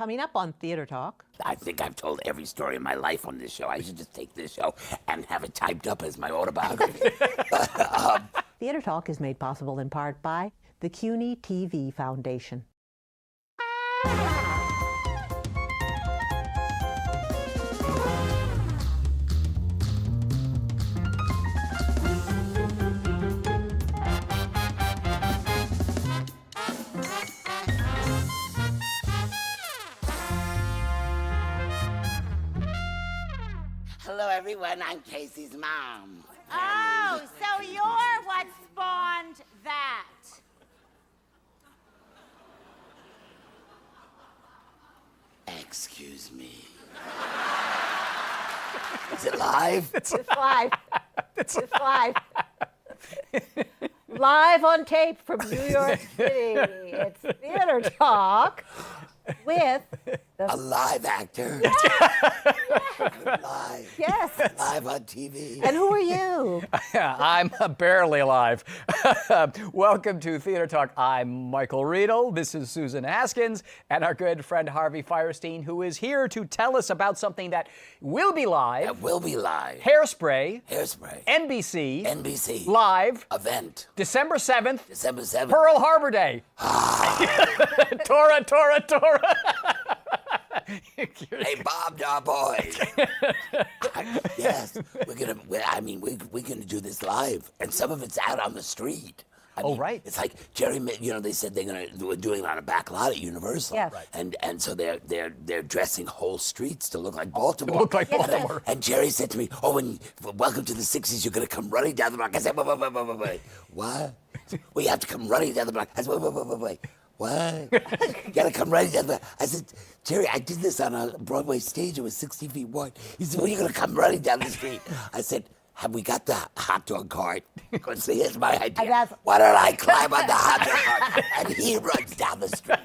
Coming up on Theater Talk. I think I've told every story of my life on this show. I should just take this show and have it typed up as my autobiography. Theater Talk is made possible in part by the CUNY TV Foundation. Hello, everyone. I'm Casey's mom. Oh, so you're what spawned that. Excuse me. Is it live? It's live. It's live. Live on tape from New York City. It's Theater Talk with a live actor. Live. Yes. Live on TV. And who are you? I'm barely alive. Welcome to Theater Talk. I'm Michael Riedel. This is Susan Haskins and our good friend Harvey Fierstein, who is here to tell us about something that will be live. That will be live. Hairspray. Hairspray. NBC. NBC. Live. Event. December 7th. December 7th. Pearl Harbor Day. Tora, Tora, Tora. Hey, Bob, our boys. Yes, we're gonna do this live, and some of it's out on the street. I mean, right. It's like Jerry. They said we're doing it on a back lot at Universal. Yes. Right. And so they're dressing whole streets to look like Baltimore. Look like Baltimore. And Jerry said to me, "Oh, welcome to the '60s. You're gonna come running down the block." I said, "Wait. What? Well, you have to come running down the block." I said, "Wait. What? You gotta come right down the. I said, Jerry, I did this on a Broadway stage. It was 60 feet wide. He said, well, you're gonna come running down the street. I said, have we got the hot dog cart? Because here's my idea. Why don't I climb on the hot dog cart? And he runs down the street.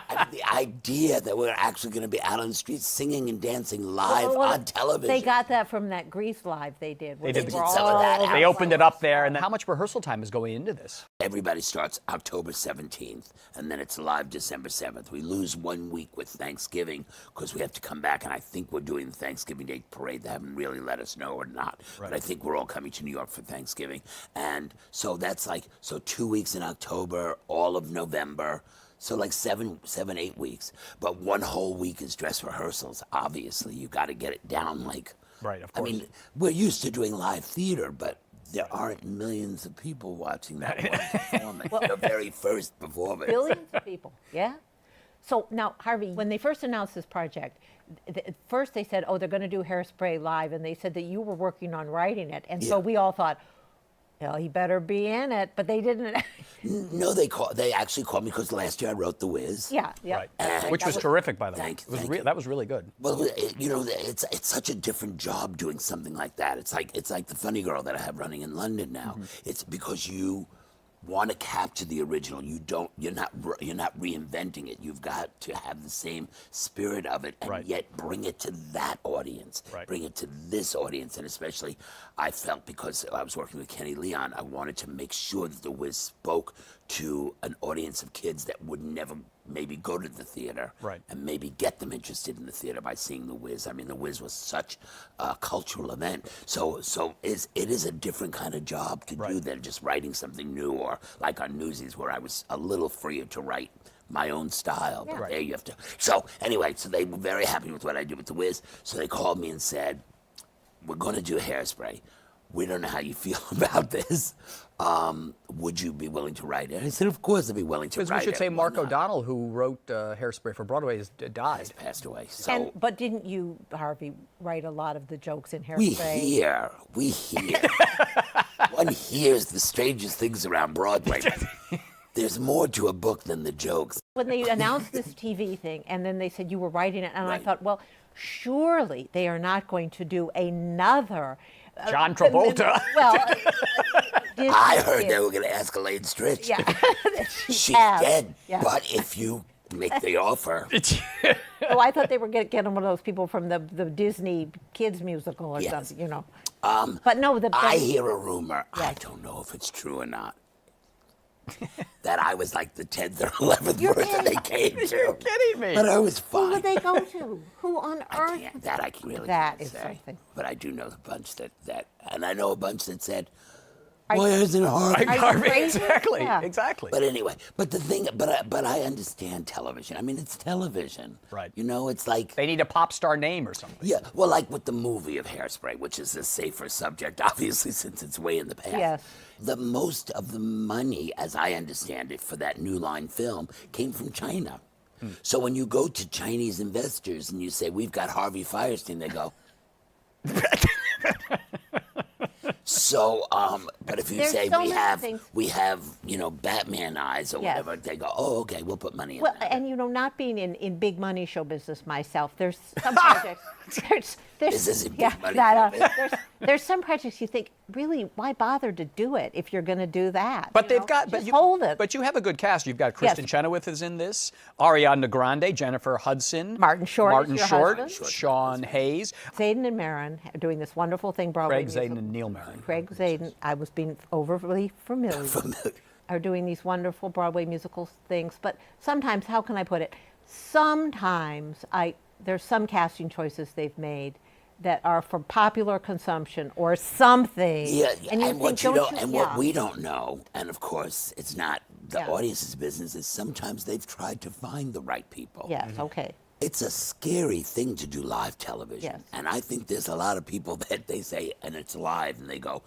And the idea that we're actually going to be out on the streets singing and dancing live on television. They got that from that Grease Live they did. They did some of that. They opened it up there. And how much rehearsal time is going into this? Everybody starts October 17th, and then it's live December 7th. We lose 1 week with Thanksgiving because we have to come back, and I think we're doing the Thanksgiving Day parade. They haven't really let us know or not, but I think we're all coming to New York for Thanksgiving. And so that's 2 weeks in October, all of November. So like 8 weeks. But 1 whole week is dress rehearsals. Obviously, you got to get it down Right, of course. I mean, we're used to doing live theater, but there aren't millions of people watching that one performance. The very first performance. Billions of people, yeah. So now, Harvey, when they first announced this project, at first they said, oh, they're going to do Hairspray live, and they said that you were working on writing it. And so we all thought, well, he better be in it, but they didn't. No, they actually called me because last year I wrote The Wiz. Yeah. Right. Which was terrific, by the way. Thank you. That was really good. Well, it's such a different job doing something like that. It's like the Funny Girl that I have running in London now. Mm-hmm. It's because you want to capture the original. You're not reinventing it. You've got to have the same spirit of it, and yet bring it to that audience. Bring it to this audience, and especially I felt, because I was working with Kenny Leon, I wanted to make sure that The Wiz spoke to an audience of kids that would never maybe go to the theater, and maybe get them interested in the theater by seeing The Wiz. I mean, The Wiz was such a cultural event. So it is a different kind of job to do than just writing something new, or like on Newsies, where I was a little freer to write my own style. But there you have to. So anyway, so they were very happy with what I did with The Wiz. So they called me and said, we're going to do Hairspray. We don't know how you feel about this. Would you be willing to write it? I said, of course I'd be willing to write it. Because we should say Mark O'Donnell, who wrote Hairspray for Broadway, has died. He's passed away. So but didn't you, Harvey, write a lot of the jokes in Hairspray? We hear. One hears the strangest things around Broadway. There's more to a book than the jokes. When they announced this TV thing, and then they said you were writing it, and I thought, well, surely they are not going to do another John Travolta. I heard they were going to ask Elaine Stritch. Yeah. She's dead. Yeah. But if you make the offer. Oh, I thought they were going to get one of those people from the Disney kids musical or something, But no, I hear a rumor. I don't know if it's true or not. that I was like the 10th or 11th You're person they came to. You're kidding me. But I was Who fine. would they go to? Who on earth? I can really That can't is say. something. But I do know a bunch that, and I know a bunch that said, Are why you- isn't Harvey? Are you Harvey, crazy? exactly, Yeah. exactly. But anyway, but the thing, but I understand television. I mean, it's television. Right. You know, it's like, They need a pop star name or something. yeah, well, like with the movie of Hairspray, which is a safer subject, obviously, since it's way in the past. Yes. The most of the money, as I understand it, for that New Line film came from China. So when you go to Chinese investors and you say, we've got Harvey Fierstein, they go, so, but if you There's say so we many have, things. Batman eyes or Yes. whatever, they go, oh, okay, we'll put money in Well, that. and not being in big money show business myself, there's some projects. There's This isn't big yeah, money that, show business. there's some projects you think, really, why bother to do it if you're going to do that? But you they've know? got, Just hold it. But you have a good cast. You've got Kristen Yes. Chenoweth is in this, Ariana Grande, Jennifer Hudson, Martin Short is Martin your Short, husband. Sean Hayes, Zayden and Marin are doing this wonderful thing, Broadway Craig musical. Zaden, and Neil Marin. Craig Zaden, I was being overly familiar, are doing these wonderful Broadway musical things. But sometimes, how can I put it? Sometimes there's some casting choices they've made that are for popular consumption or something. Yeah, and you and what think, you don't don't, you? and Yeah. what we don't know, and of course, it's not the Yeah. audience's business. Is sometimes they've tried to find the right people. Yes, okay. It's a scary thing to do live television, Yes. and I think there's a lot of people that they say, and it's live, and they go,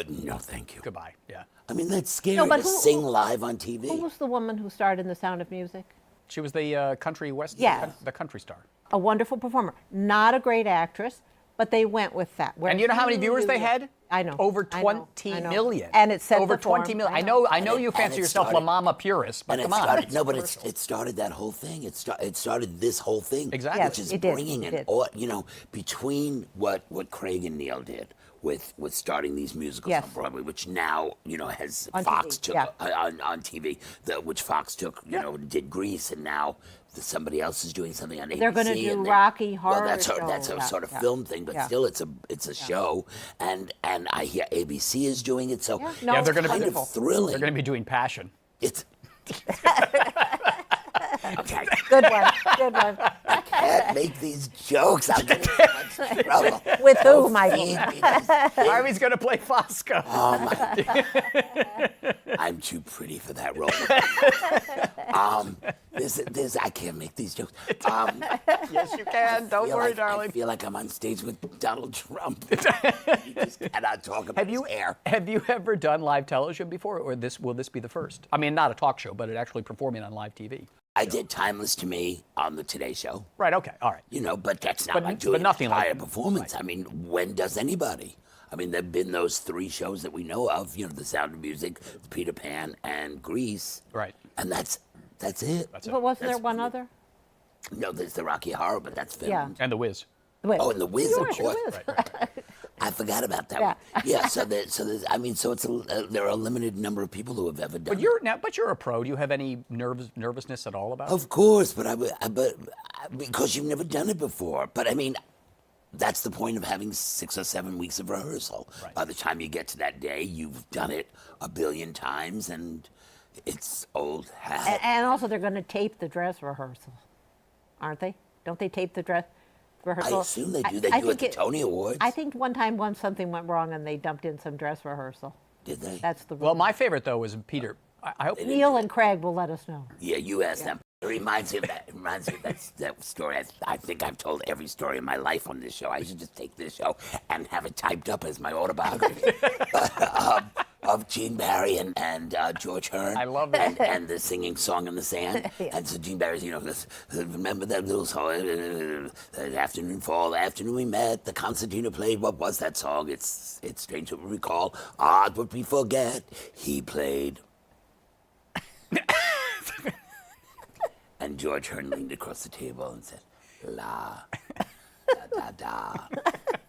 no, thank you. Goodbye. Yeah. I mean, that's scary No, but to who- sing live on TV. Who was the woman who starred in The Sound of Music? She was the country west, Yes. the country star. A wonderful performer. Not a great actress, but they went with that. And you know how many viewers they had? I know. Over I know, 20 I know. million. And it set over the form. 20 million. I I know. know. I know And you it- fancy and it yourself La started- Mama purist, but And come it on. started, no, but it started that whole thing. It started this whole thing, Exactly. Yes, which is it did, bringing it an, did. between what Craig and Neil did with starting these musicals Yes. on Broadway, which now has On Fox TV, took yeah. on TV, which Fox took, did Grease, and now somebody else is doing something on ABC. They're gonna do and Rocky Horror Well, that's Show, a yeah, sort of yeah. film thing, but Yeah. still, it's a show, and I hear ABC is doing it, so Yeah, it's no, Yeah, they're gonna be- kind wonderful. of thrilling. They're going to be doing Passion. It's okay. Good one. Good one. Can't make these jokes. I'm getting so much trouble. With who, Michael? Feed me this thing. Harvey's going to play Fosco. Oh my! I'm too pretty for that role. This I can't make these jokes. Yes, you can. Don't worry, I darling. feel like I'm on stage with Donald Trump. You just cannot talk about his hair. Have you ever done live television before, or will this be the first? I mean, not a talk show, but actually performing on live TV. I did Timeless to Me on the Today Show. Right. Okay. All right. But that's not But- like but doing nothing an like- entire performance. I mean, when does anybody? I mean, there've been those 3 shows that we know of. The Sound of Music, Peter Pan, and Grease. Right. And that's it. But wasn't there That's- one other? No, there's the Rocky Horror, but that's filmed. Yeah. And The Wiz. Wait. Oh, and the Wiz, of Yours, course. The Wiz. I forgot about that Yeah. one. Yeah. So there are a limited number of people who have ever done. But you're a pro. Do you have any nervousness at all about it? Of course, but because you've never done it before. But I mean, that's the point of having 6 or 7 weeks of rehearsal. Right. By the time you get to that day, you've done it a billion times, and it's old hat. And also, they're going to tape the dress rehearsal, aren't they? Don't they tape the dress rehearsal? I assume they do. They I do at think the Tony Awards. I think one time something went wrong and they dumped in some dress rehearsal. Did they? That's the Well, my favorite though was Peter. I hope. Neil and Craig will let us know. Yeah, you asked them. It reminds me of that. It reminds me of that story. I think I've told every story in my life on this show. I should just take this show and have it typed up as my autobiography of Gene Barry and George Hearn. I love that. And the singing "Song in the Sand." Yeah. And so Gene Barry's, remember that little song, "Afternoon Fall, Afternoon We Met." The concertina played. What was that song? It's strange to recall. Odd what we forget. He played. And George Hearn leaned across the table and said, "La, da da da,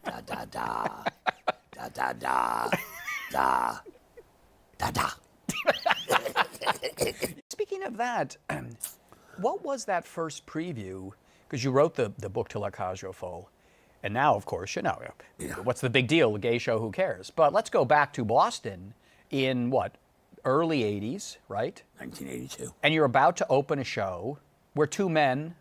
da da da, da da da, da da da." Speaking of that, what was that first preview? Because you wrote the book to La Cage aux Folles, and now, of course, what's the big deal? A gay show, who cares? But let's go back to Boston in what? early 80s, right? 1982. And you're about to open a show where two men,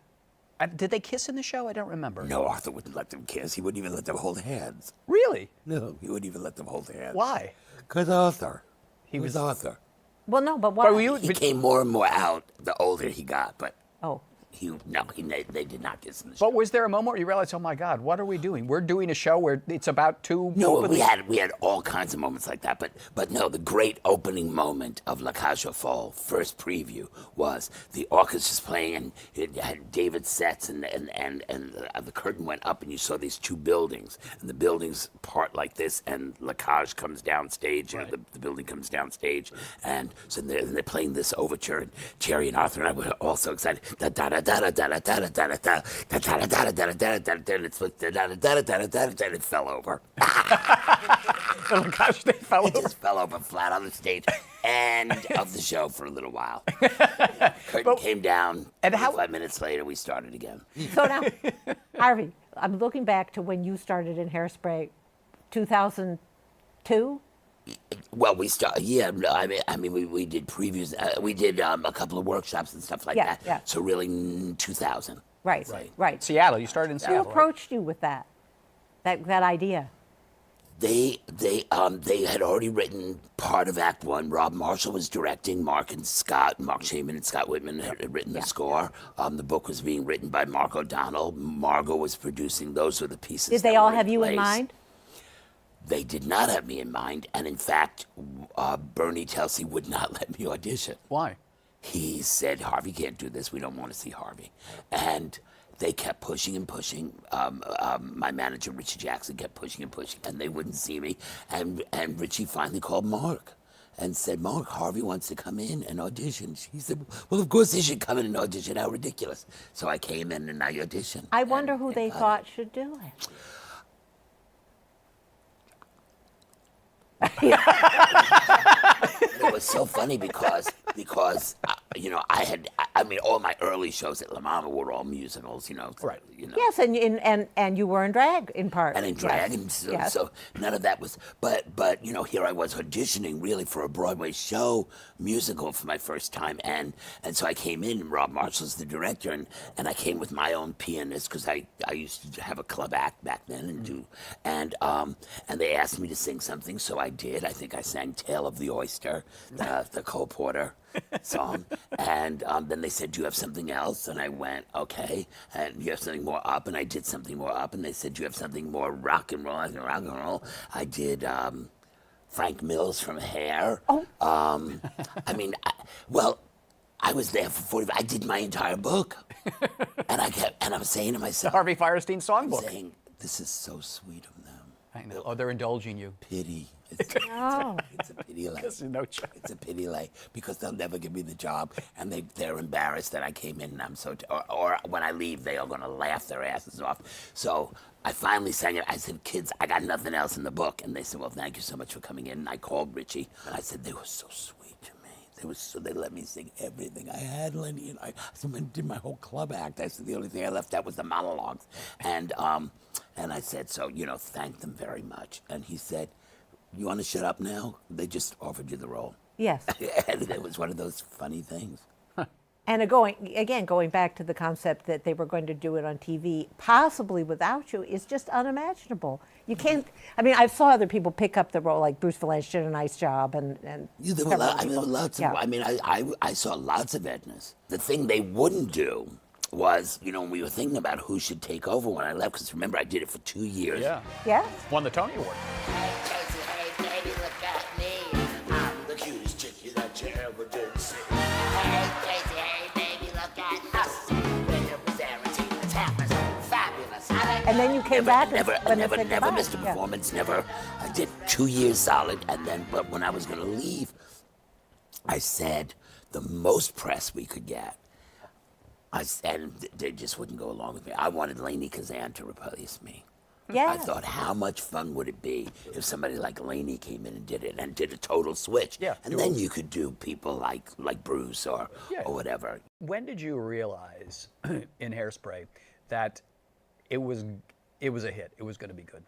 did they kiss in the show? I don't remember. No, Arthur wouldn't let them kiss. He wouldn't even let them hold hands. Really? No, he wouldn't even let them hold hands. Why? Because Arthur. He was Arthur. Well, no, but why? He came more and more out the older he got, but Oh. they did not kiss in the show. But was there a moment where you realized, oh my God, what are we doing? We're doing a show where it's about two. No, openly- we had all kinds of moments like that, but no, the great opening moment of La Cage aux Folles, first preview, was the orchestra's playing and it had David sets and the curtain went up and you saw these two buildings and the buildings part like this and La Cage comes down stage, Right. the building comes down stage and so they're playing this overture and Jerry and Arthur and I were all so excited. Da da da da da da da da da da da da da da da da da da da it's like da da da da da da da it fell over. Oh my gosh, they fell It over. just fell over flat on the stage. End of the show for a little while. Curtain came down. And how- 5 minutes later, we started again. So now, Harvey, I'm looking back to when you started in Hairspray, 2002. Well, we started. Yeah, no, I mean, we did previews. We did a couple of workshops and stuff like Yeah, that. yeah. So really, 2000. Right. Right. Seattle, you started in Who Seattle. right? approached you with that idea? They had already written part of Act One. Rob Marshall was directing. Mark Shaman and Scott Whitman had written the score. The book was being written by Mark O'Donnell. Margot was producing. Those were the pieces. Did they that all were have you in place. mind? They did not have me in mind, and in fact, Bernie Telsey would not let me audition. Why? He said, Harvey can't do this. We don't want to see Harvey. And they kept pushing and pushing. My manager, Richie Jackson, kept pushing and pushing, and they wouldn't see me. And Richie finally called Mark and said, Mark, Harvey wants to come in and audition. She said, well, of course he should come in and audition. How ridiculous. So I came in and I auditioned. I wonder who and they got thought should do it. It was so funny because I mean all my early shows at La Mama were all musicals, Right. Yes, and you were in drag in part. And in drag, and so none of that was. But here I was auditioning really for a Broadway show musical for my first time, and so I came in. And Rob Marshall's the director, and I came with my own pianist because I used to have a club act back then and they asked me to sing something, so I did. I think I sang "Tale of the Oyster," the Cole Porter song, and then they said, "Do you have something else?" And I went, "Okay." And you have something more up, and I did something more up, and they said, "Do you have something more rock and roll?" I said, "Rock and roll." I did Frank Mills from Hair. Oh. I was there for 45. I did my entire book, and I'm saying to myself, Harvey Fierstein songbook. saying, "This is so sweet of them. I know. Oh, they're indulging you. Pity." Oh. It's a pity lay. There's no chance. It's a pity lay because they'll never give me the job, and they're embarrassed that I came in and I'm so. Or when I leave, they are going to laugh their asses off. So I finally sang it. I said, "Kids, I got nothing else in the book," and they said, "Well, thank you so much for coming in." And I called Richie and I said, "They were so sweet to me. They let me sing everything I had, Lenny, and I did my whole club act. I said the only thing I left out was the monologues, and I said, so thank them very much." And he said, "You want to shut up now? They just offered you the role." Yes. And it was one of those funny things. And going back to the concept that they were going to do it on TV, possibly without you, is just unimaginable. You can't. I mean, I saw other people pick up the role, like Bruce Vilanch did a nice job, and Yeah, there were lots of. Yeah. I mean, I saw lots of Ednas. The thing they wouldn't do was, when we were thinking about who should take over when I left, because remember I did it for 2 years. Yeah. Yes. Won the Tony Award. Hey, Casey, hey, baby, look at me. I'm the cutest chick that you ever did see. Hey, Casey, hey, baby, look at us. We're representing the tapas. Fabulous. And then you came back and when they said Never goodbye. missed a Yeah. performance, never. I did 2 years solid, and then, but when I was going to leave, I said the most press we could get, and they just wouldn't go along with me. I wanted Lainey Kazan to replace me. Yes. I thought, how much fun would it be if somebody like Lainey came in and did it, and did a total switch? Yeah. And then you could do people like Bruce or whatever. When did you realize in Hairspray that it was a hit? It was going to be good.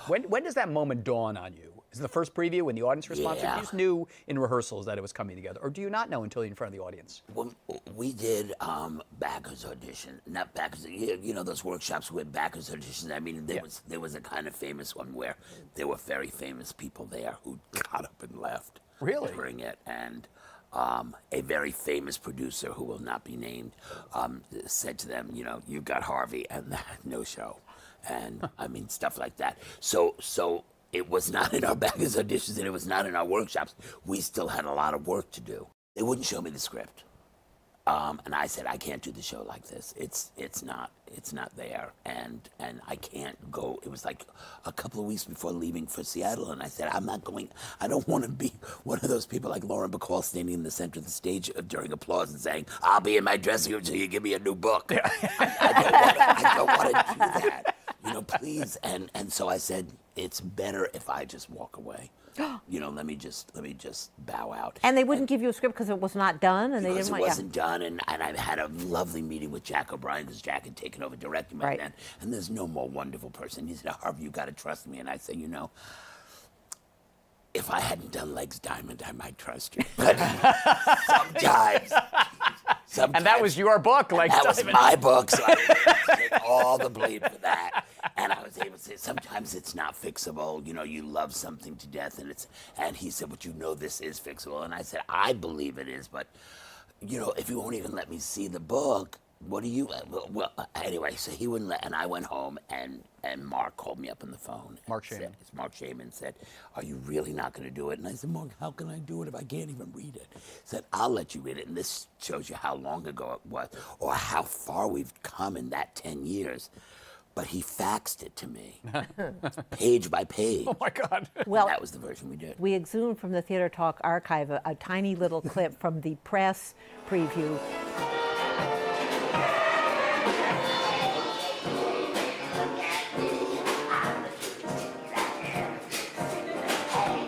When does that moment dawn on you? Is it the first preview when the audience responds? Or Yeah. you just knew in rehearsals that it was coming together? Or do you not know until you're in front of the audience? When we did backers audition, not backers, you know those workshops with backers auditions. I mean, there was a kind of famous one where there were very famous people there who got up and left. Really? During it, and a very famous producer who will not be named said to them, you know, you've got Harvey and no show, and I mean stuff like that. So it was not in our backers auditions and it was not in our workshops. We still had a lot of work to do. They wouldn't show me the script. And I said, I can't do the show like this. It's not there, and I can't go. It was like a couple of weeks before leaving for Seattle, and I said, I'm not going. I don't want to be one of those people like Lauren Bacall standing in the center of the stage during applause and saying, I'll be in my dressing room until you give me a new book. I don't want to do that. You know, please. And so I said, it's better if I just walk away. You know, let me just bow out. And they wouldn't give you a script because it was not done, and they Because didn't it want. wasn't done, and I had a lovely meeting with Jack O'Brien because Jack had taken over directing back Right. then, and there's no more wonderful person. He said, Harvey, you got to trust me, and I said, you know, if I hadn't done Legs Diamond, I might trust you, but sometimes. And that was your book, like That was my book, so I was able to take all the blame for that. And I was able to say, sometimes it's not fixable. You know, you love something to death, and he said, but you know this is fixable. And I said, I believe it is, but, you know, if you won't even let me see the book, what do you, well, anyway, so he wouldn't let, and I went home, and Mark called me up on the phone. Mark Said- Shaman. Mark Shaman said, are you really not going to do it? And I said, Mark, how can I do it if I can't even read it? He said, I'll let you read it. And this shows you how long ago it was or how far we've come in that 10 years. But he faxed it to me, page by page. Oh my God. Well, That was the version we did. we exhumed from the Theater Talk archive a tiny little clip from the press preview.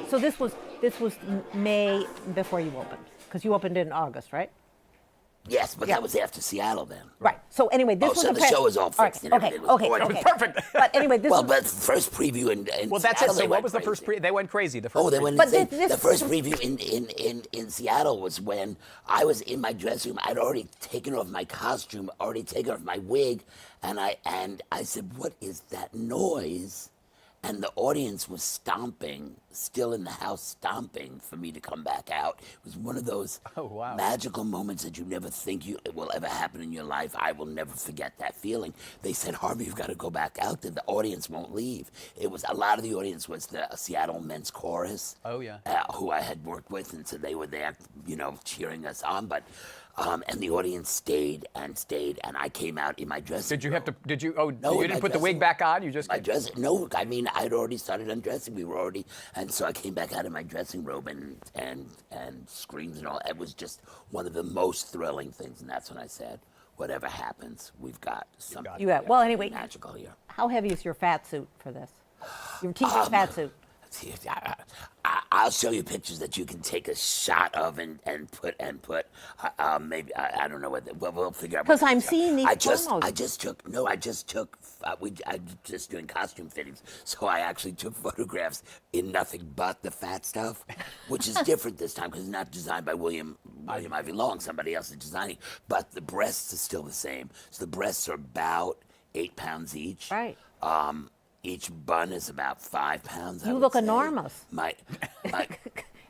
So this was May before you opened, because you opened in August, right? Yes, but that was after Seattle then. Right. So anyway, this was so a the press- show was all fixed and Okay. everything was Okay. gorgeous. Okay. Perfect. But anyway, this Well, was, but first preview in Well, that's it. Seattle, So they what went was the first crazy. They went crazy. The first Oh, they went But insane. this- The first preview in Seattle was when I was in my dressing room. I'd already taken off my costume, already taken off my wig, and I said, "What is that noise?" And the audience was stomping, still in the house stomping for me to come back out. It was one of those magical moments that you never think it will ever happen in your life. I will never forget that feeling. They said, Harvey, you've got to go back out there. The audience won't leave. It was a lot of the audience was the Seattle Men's Chorus. Oh, yeah. Who I had worked with, and so they were there, you know, cheering us on. But and the audience stayed, and I came out in my dressing Did you room. have to? Did you? Oh, No, you in didn't my put the wig dressing- back on. You just. My dress? No, I mean I'd already started undressing. We were already, and so I came back out in my dressing robe and screams and all. It was just one of the most thrilling things, and that's when I said, whatever happens, we've got something. You have- well, anyway- magical here. how heavy is your fat suit for this? Your TV fat suit. I'll show you pictures that you can take a shot of and put maybe I don't know what we'll figure out. 'Cause I'm seeing these promos. I just took I'm just doing costume fittings, so I actually took photographs in nothing but the fat stuff, which is different this time because it's not designed by William Ivy Long, somebody else is designing, but the breasts are still the same. So the breasts are about 8 pounds each. Right. Each bun is about 5 pounds. I You would look say. enormous. My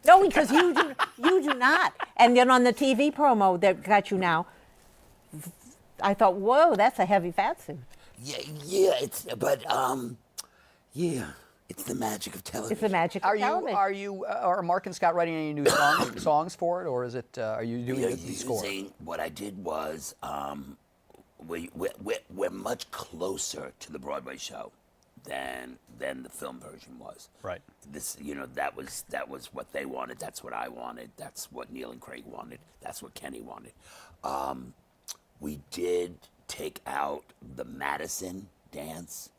No, because you do not. And then on the TV promo that got you now, I thought, whoa, that's a heavy fat suit. yeah, it's it's the magic of television. It's the magic of television. Are Mark and Scott writing any new songs for it, or is it? Are you doing the score? What I did was we're much closer to the Broadway show than the film version was. Right. This, you know, that was what they wanted. That's what I wanted. That's what Neil and Craig wanted. That's what Kenny wanted. We did take out the Madison dance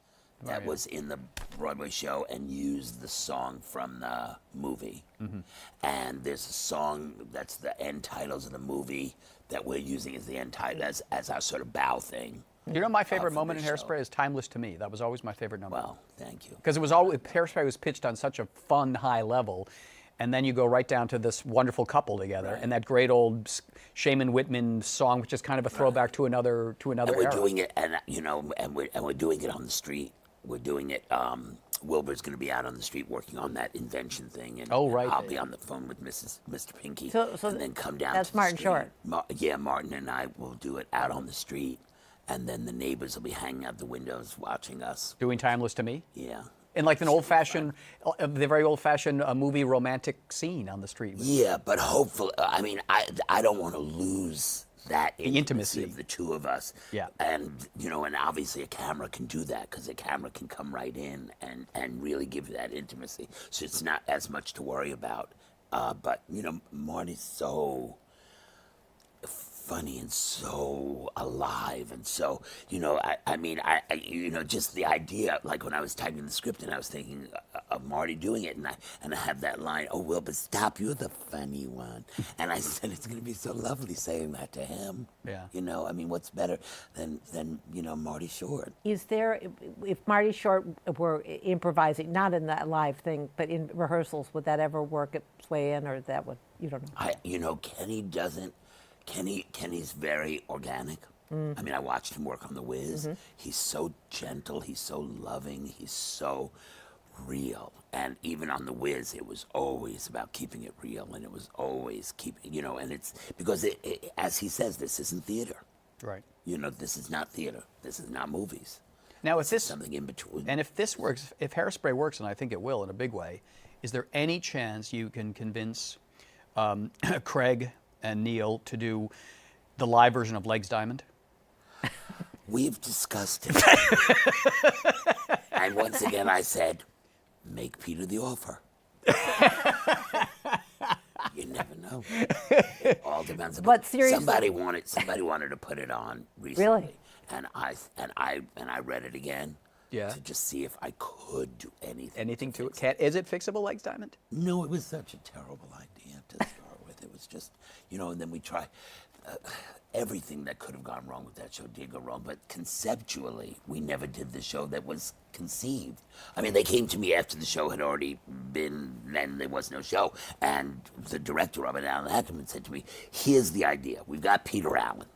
that was in the Broadway show and used the song from the movie. Mm-hmm. And there's a song that's the end titles of the movie that we're using as the end title as our sort of bow thing. You know, my favorite for moment in this show. Hairspray is Timeless to Me. That was always my favorite number. Well, thank you. Because it was always, Hairspray was pitched on such a fun, high level. And then you go right down to this wonderful couple together, Right. and that great old Shaman Whitman song, which is kind of a throwback to another And era. we're doing it, and we're doing it on the street. We're doing it. Wilbur's going to be out on the street working on that invention thing, and Oh, right. I'll be on the phone with Mr. Pinky, So and then come down. that's to the Martin street. Short. Yeah, Martin and I will do it out on the street, and then the neighbors will be hanging out the windows watching us. Doing Timeless to Me. Yeah. In like an old-fashioned, the very old-fashioned movie romantic scene on the street. Yeah, but hopefully, I mean, I don't want to lose that intimacy. of the two of us. Yeah. And, and obviously a camera can do that because a camera can come right in and really give you that intimacy. So it's not as much to worry about. But, Marty's so funny and so alive and so just the idea, like when I was typing the script and I was thinking of Marty doing it, and I have that line, "Oh, Will, but stop, you're the funny one," and I said it's going to be so lovely saying that to him. Yeah. What's better than Marty Short? Is there, if Marty Short were improvising, not in that live thing, but in rehearsals, would that ever work its way in, or that would, you don't know? Kenny doesn't. Kenny's very organic. I mean, I watched him work on The Wiz. He's so gentle. He's so loving. He's so real. And even on The Wiz, it was always about keeping it real, and it was always and it's because as he says, this isn't theater. Right. This is not theater. This is not movies. Now, if this Something in between. and if this works, if Hairspray works, and I think it will in a big way, is there any chance you can convince Craig and Neil to do the live version of Legs Diamond? We've discussed it. And once again, I said, make Peter the offer. You never know. It all depends. But seriously- somebody wanted to put it on recently. Really? And I read it again. Yeah. To just see if I could do anything. Anything to it? fix Is it fixable, Legs Diamond? No, it was such a terrible idea to start with. It was just, and then we tried. Everything that could have gone wrong with that show did go wrong, but conceptually, we never did the show that was conceived. I mean, they came to me after the show had already been, then there was no show, and the director of it, Alan Ackerman, said to me, here's the idea. We've got Peter Allen.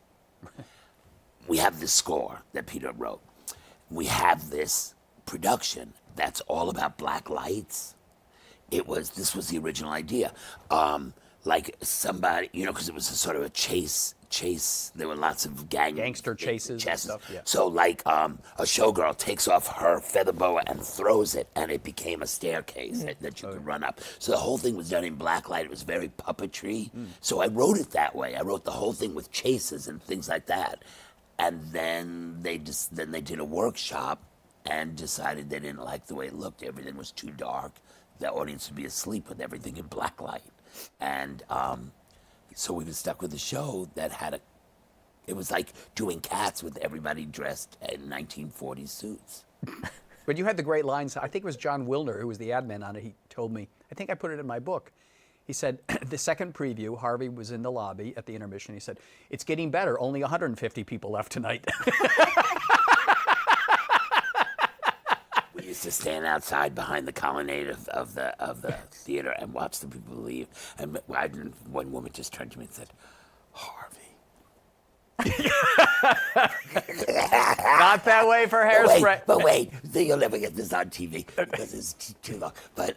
We have this score that Peter wrote. We have this production that's all about black lights. This was the original idea. Like somebody, because it was a sort of a chase. There were lots of Gangster chases and stuff, yeah. So like a showgirl takes off her feather boa and throws it, and it became a staircase that you could run up. So the whole thing was done in black light. It was very puppetry. So I wrote it that way. I wrote the whole thing with chases and things like that. And then they did a workshop and decided they didn't like the way it looked. Everything was too dark. The audience would be asleep with everything in black light. And so we were stuck with a show that it was like doing Cats with everybody dressed in 1940s suits. But you had the great lines. I think it was John Wilner, who was the ad man on it. He told me, I think I put it in my book. He said, the second preview, Harvey was in the lobby at the intermission. He said, it's getting better. Only 150 people left tonight. We used to stand outside behind the colonnade of the theater and watch the people leave. And one woman just turned to me and said, Harvey. Not that way for Hairspray. But wait, you'll never get this on TV because it's too long. But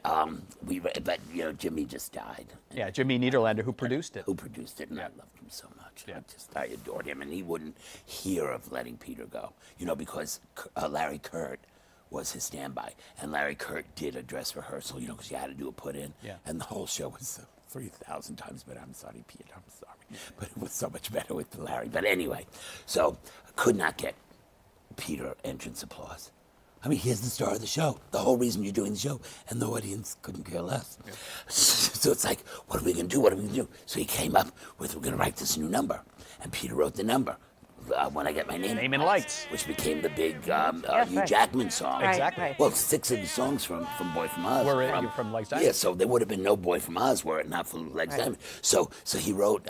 Jimmy just died. Yeah, Jimmy Niederlander, who produced it. Who produced it, and I loved him so much. Yeah. I adored him, and he wouldn't hear of letting Peter go. Because Larry Kurt was his standby, and Larry Kurt did a dress rehearsal, because you had to do a put-in, and the whole show was 3,000 times better. I'm sorry, Pete, I'm sorry. But it was so much better with Larry. But anyway, so I could not get Peter entrance applause. I mean, here's the star of the show, the whole reason you're doing the show, and the audience couldn't care less. Yeah. So it's like, what are we going to do? What are we going to do? So he came up with, we're going to write this new number. And Peter wrote the number. When I Get My Name in Lights. which became the big Hugh right. Jackman song. Right, Exactly. right. Well, 6 of the songs from Boy from Oz Were from Legs Diamond. Yeah, so there would have been no Boy from Oz were it not for Legs Diamond. So he wrote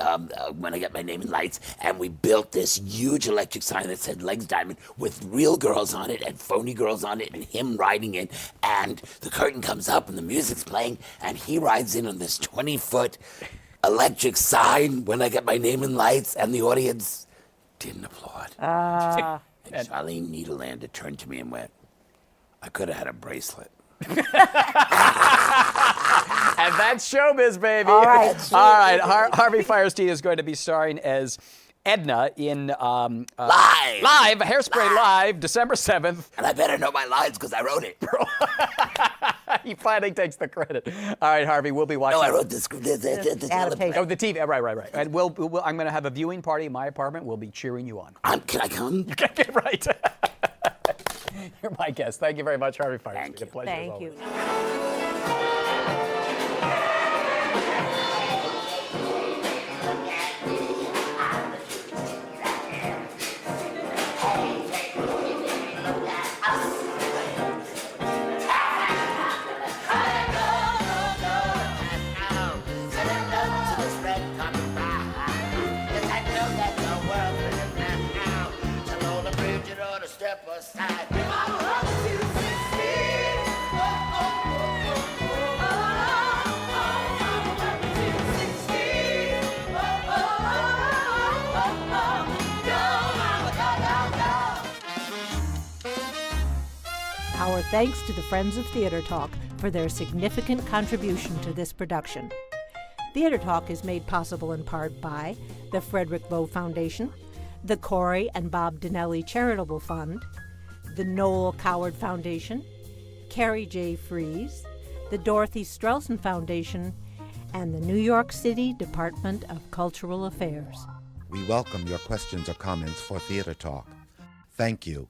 When I Get My Name in Lights, and we built this huge electric sign that said Legs Diamond with real girls on it and phony girls on it and him riding in, and the curtain comes up and the music's playing and he rides in on this 20-foot electric sign, When I Get My Name in Lights, and the audience didn't applaud. And Charlene Niederlander turned to me and went, I could have had a bracelet. And that's showbiz, baby. All right. All right. Harvey Fierstein is going to be starring as Edna in Live, Hairspray Live, December 7th. and I better know my lines because I wrote it. He finally takes the credit. All right, Harvey, we'll be watching. No, I wrote the script. The Adaptation. Oh, the TV. Right. And I'm going to have a viewing party in my apartment. We'll be cheering you on. Can I come? Right. You're my guest. Thank you very much, Harvey Fierstein. Thank you. A pleasure as Thank always. you. Step aside. Our thanks to the Friends of Theater Talk for their significant contribution to this production. Theater Talk is made possible in part by the Frederick Lowe Foundation, the Corey and Bob Dinelli Charitable Fund, the Noel Coward Foundation, Carrie J. Fries, the Dorothy Strelson Foundation, and the New York City Department of Cultural Affairs. We welcome your questions or comments for Theater Talk. Thank you